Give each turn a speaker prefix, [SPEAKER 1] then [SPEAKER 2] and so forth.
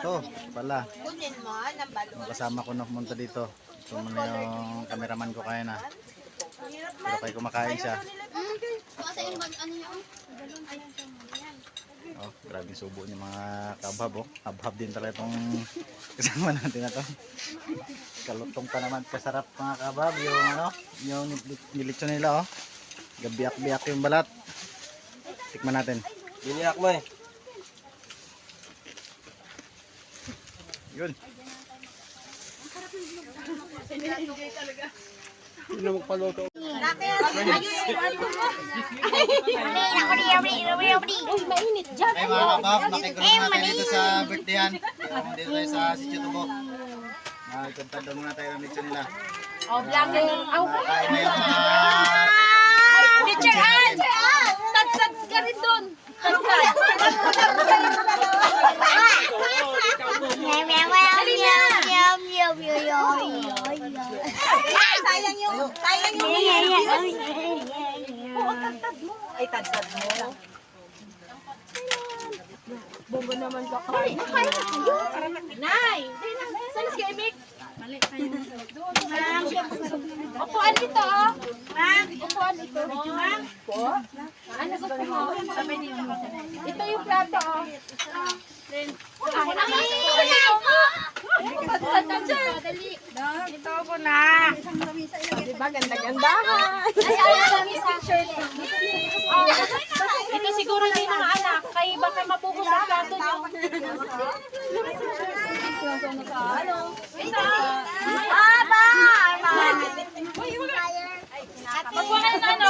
[SPEAKER 1] Ito, pala.
[SPEAKER 2] Kunin mo ng balon.
[SPEAKER 1] Kasama ko na pumunta dito. Ito muna yung cameraman ko kaya na. Pero kayo kumakain siya.
[SPEAKER 3] Kasi yung ano yun?
[SPEAKER 1] Oh, grabing subo niya mga kabhab. Oh. Habhab din talaga itong kasama natin na to. Kalutong pa naman. Kasarap mga kabhab. Yung ano, yung nilitsyo nila. Oh. Gabiyak-biyak yung balat. Tikman natin.
[SPEAKER 4] Biniyak mo eh.
[SPEAKER 1] Yun.
[SPEAKER 4] Sino magpaluto?
[SPEAKER 3] Mainit dyan.
[SPEAKER 1] Ay mga kabab, makikroon natin dito sa birthdayan. Dito tayo sa Sitio Tubo. Magkantad daw muna tayo ng lechon nila.
[SPEAKER 3] Vlogger.
[SPEAKER 1] Kain na yung mga...
[SPEAKER 3] Teacher Ann! Tatsat ka rin dun. Tatsat.
[SPEAKER 2] Sayang yung ay tagtad mo. Bongo naman ka kain.
[SPEAKER 3] Nay! Saan si Emik? Upuan dito, oh. Upuan dito. Ano gusto mo? Ito yung plato, oh. Ito ko na.
[SPEAKER 2] Diba ganda-gandahan?
[SPEAKER 3] Ito siguro hindi na anak. Kaya baka mapupos ang plato niyo. Ito. Aba! Magkuha ka na ano?